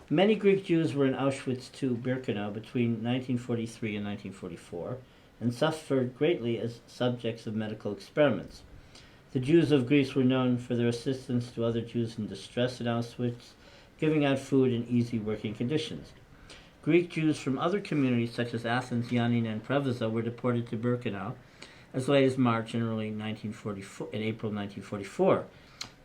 Many Greek Jews were in Auschwitz II Birkenau between 1943 and 1944 and suffered greatly as subjects of medical experiments. The Jews of Greece were known for their assistance to other Jews in distress in Auschwitz, giving out food and easy working conditions. Greek Jews from other communities such as Athens, Yanina, and Preveza were deported to Birkenau as late as March and early 1944, in April 1944.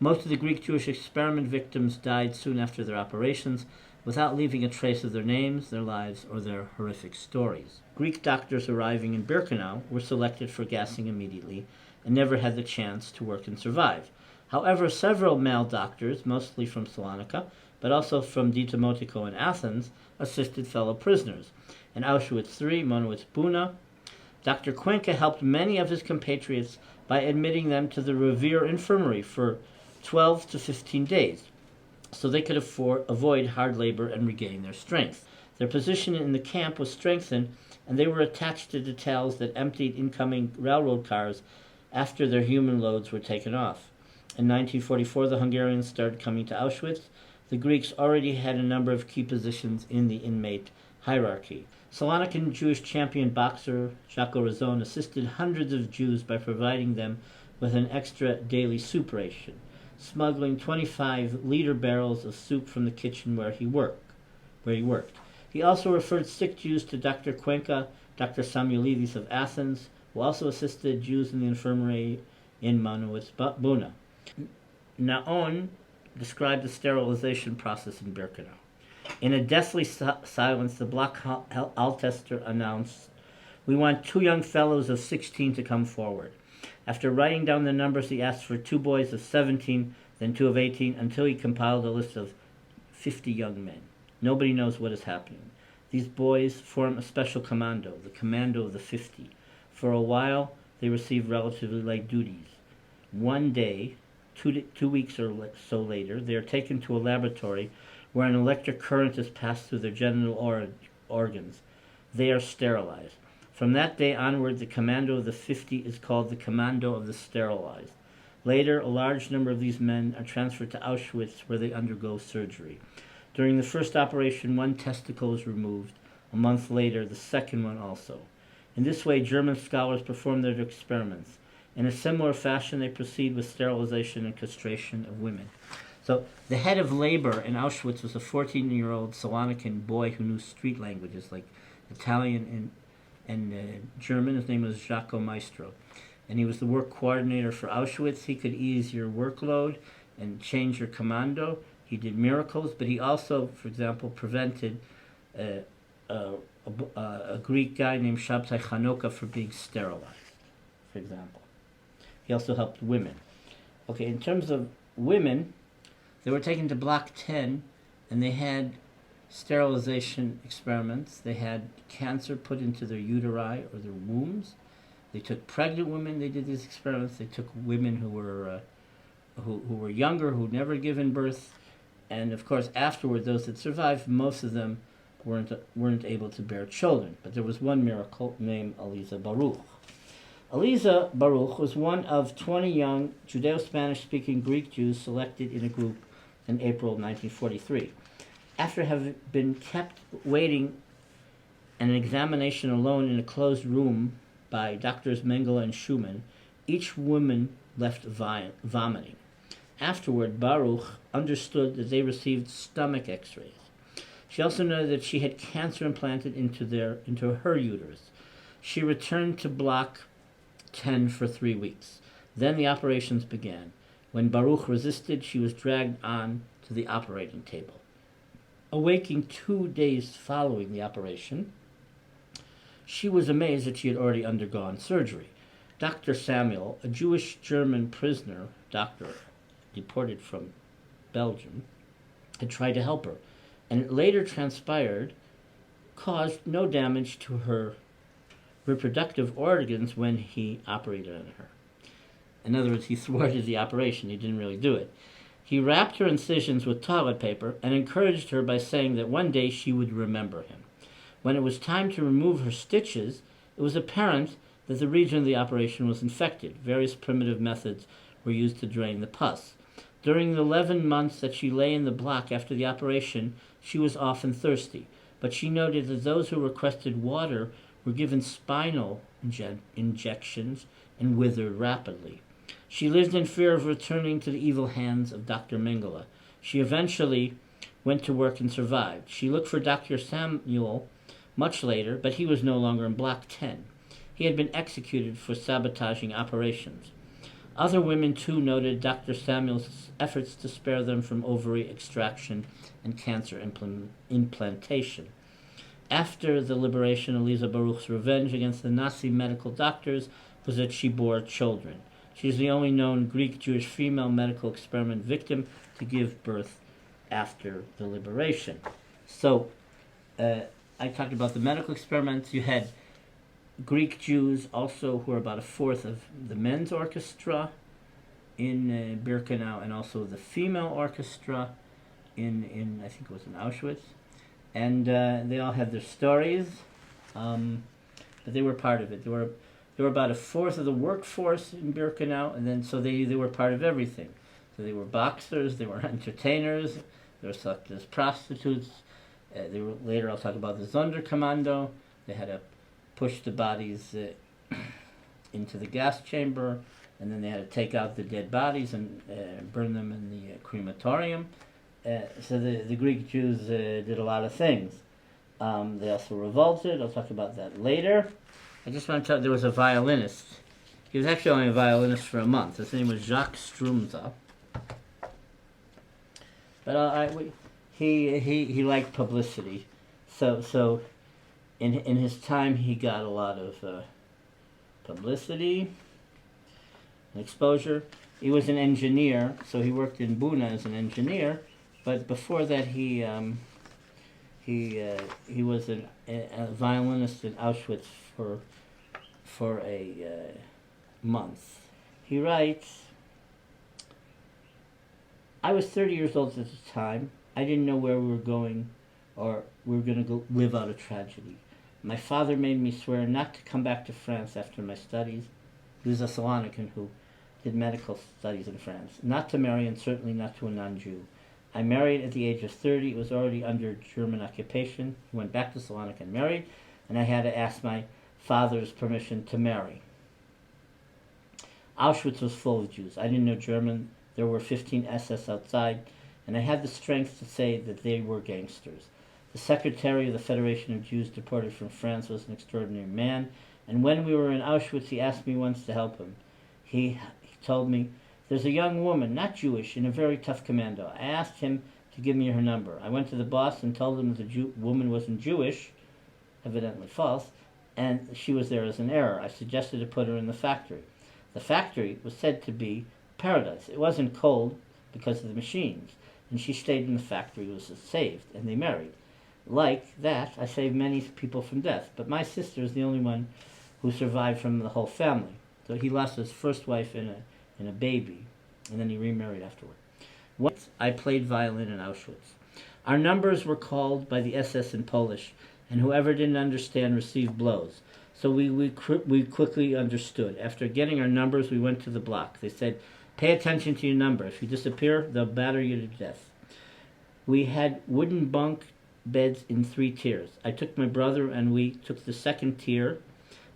Most of the Greek Jewish experiment victims died soon after their operations, without leaving a trace of their names, their lives, or their horrific stories. Greek doctors arriving in Birkenau were selected for gassing immediately and never had the chance to work and survive. However, several male doctors, mostly from Salonika, but also from Ditamotiko and Athens, assisted fellow prisoners. In Auschwitz III, Monowitz Buna, Dr. Cuenca helped many of his compatriots by admitting them to the Revere Infirmary for 12 to 15 days, so they could avoid hard labor and regain their strength. Their position in the camp was strengthened, and they were attached to details that emptied incoming railroad cars after their human loads were taken off. In 1944, the Hungarians started coming to Auschwitz. The Greeks already had a number of key positions in the inmate hierarchy. Salonican Jewish champion boxer Jaco Razon assisted hundreds of Jews by providing them with an extra daily soup ration, smuggling 25-liter barrels of soup from the kitchen where he worked. He also referred sick Jews to Dr. Cuenca, Dr. Samuelidis of Athens, who also assisted Jews in the infirmary in Monowitz Buna. Naon described the sterilization process in Birkenau. In a deathly silence, the Block Altester announced, "We want 2 young fellows of 16 to come forward." After writing down the numbers, he asked for 2 boys of 17, then 2 of 18, until he compiled a list of 50 young men. Nobody knows what is happening. These boys form a special commando, the Commando of the 50. For a while, they receive relatively light duties. One day, 2 weeks or so later, they are taken to a laboratory where an electric current is passed through their genital organs. They are sterilized. From that day onward, the Commando of the 50 is called the Commando of the Sterilized. Later, a large number of these men are transferred to Auschwitz, where they undergo surgery. During the first operation, 1 testicle is removed. A month later, the second one also. In this way, German scholars perform their experiments. In a similar fashion, they proceed with sterilization and castration of women. So the head of labor in Auschwitz was a 14-year-old Salonican boy who knew street languages like Italian and German. His name was Jaco Maestro. And he was the work coordinator for Auschwitz. He could ease your workload and change your commando. He did miracles, but he also, for example, prevented a Greek guy named Shabtai Chanoka from being sterilized, for example. He also helped women. Okay, in terms of women, they were taken to Block 10, and they had sterilization experiments. They had cancer put into their uteri or their wombs. They took pregnant women. They did these experiments. They took women who were younger, who'd never given birth, and of course, afterward, those that survived, most of them weren't able to bear children. But there was one miracle named Eliza Baruch. Eliza Baruch was one of 20 young Judeo-Spanish-speaking Greek Jews selected in a group in April 1943. After having been kept waiting an examination alone in a closed room by Doctors Mengele and Schumann, each woman left vomiting. Afterward, Baruch understood that they received stomach x-rays. She also knew that she had cancer implanted into her uterus. She returned to Block 10 for 3 weeks. Then the operations began. When Baruch resisted, she was dragged on to the operating table. Awaking 2 days following the operation, she was amazed that she had already undergone surgery. Dr. Samuel, a Jewish-German prisoner, doctor deported from Belgium, had tried to help her, and it later transpired caused no damage to her reproductive organs when he operated on her. In other words, he thwarted the operation. He didn't really do it. He wrapped her incisions with toilet paper and encouraged her by saying that one day she would remember him. When it was time to remove her stitches, it was apparent that the region of the operation was infected. Various primitive methods were used to drain the pus. During the 11 months that she lay in the block after the operation, she was often thirsty, but she noted that those who requested water were given spinal injections and withered rapidly. She lived in fear of returning to the evil hands of Dr. Mengele. She eventually went to work and survived. She looked for Dr. Samuel much later, but he was no longer in Block 10. He had been executed for sabotaging operations. Other women too noted Dr. Samuel's efforts to spare them from ovary extraction and cancer implantation. After the liberation, Eliza Baruch's revenge against the Nazi medical doctors was that she bore children. She is the only known Greek-Jewish female medical experiment victim to give birth after the liberation. So, I talked about the medical experiments. You had Greek Jews also, who were about a fourth of the men's orchestra in Birkenau, and also the female orchestra in I think it was in Auschwitz. And they all had their stories, but they were part of it. They were about a fourth of the workforce in Birkenau, and then so they were part of everything. So they were boxers, they were entertainers, they were selected as prostitutes. They were, later I'll talk about the Sonderkommando. They had to push the bodies into the gas chamber, and then they had to take out the dead bodies and burn them in the crematorium. So the Greek Jews did a lot of things. They also revolted. I'll talk about that later. I just want to tell you, there was a violinist. He was actually only a violinist for a month. His name was Jacques Strumza. But he liked publicity. So in his time, he got a lot of publicity and exposure. He was an engineer, so he worked in Buna as an engineer. But before that, he was a violinist in Auschwitz for a month. He writes, "I was 30 years old at the time. I didn't know where we were going, or we were going to go live out a tragedy. My father made me swear not to come back to France after my studies. He was a Salonican who did medical studies in France. Not to marry, and certainly not to a non-Jew. I married at the age of 30. It was already under German occupation. He went back to Salonika and married, and I had to ask my father's permission to marry. Auschwitz was full of Jews. I didn't know German. There were 15 SS outside, and I had the strength to say that they were gangsters. The secretary of the Federation of Jews deported from France was an extraordinary man, and when we were in Auschwitz, he asked me once to help him. He told me, 'There's a young woman, not Jewish, in a very tough commando.' I asked him to give me her number. I went to the boss and told him the woman wasn't Jewish, evidently false, and she was there as an error. I suggested to put her in the factory. The factory was said to be paradise. It wasn't cold because of the machines, and she stayed in the factory, was saved, and they married. Like that, I saved many people from death, but my sister is the only one who survived from the whole family. So he lost his first wife and a baby, and then he remarried afterward. Once I played violin in Auschwitz. Our numbers were called by the SS in Polish, and whoever didn't understand received blows. So we quickly understood. After getting our numbers, we went to the block. They said, 'Pay attention to your number. If you disappear, they'll batter you to death.' We had wooden bunk beds in 3 tiers. I took my brother, and we took the second tier,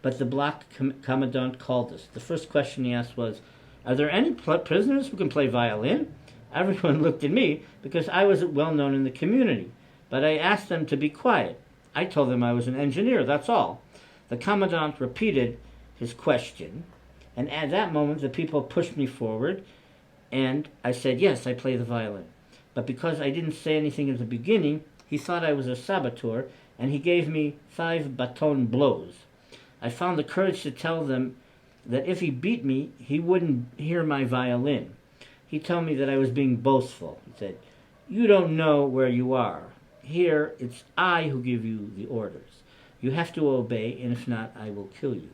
but the block commandant called us. The first question he asked was, 'Are there any prisoners who can play violin?' Everyone looked at me because I was well known in the community, but I asked them to be quiet. I told them I was an engineer, that's all. The commandant repeated his question, and at that moment the people pushed me forward, and I said, 'Yes, I play the violin.' But because I didn't say anything at the beginning, he thought I was a saboteur, and he gave me 5 baton blows. I found the courage to tell them that if he beat me, he wouldn't hear my violin. He told me that I was being boastful. He said, 'You don't know where you are. Here, it's I who give you the orders. You have to obey, and if not, I will kill you.'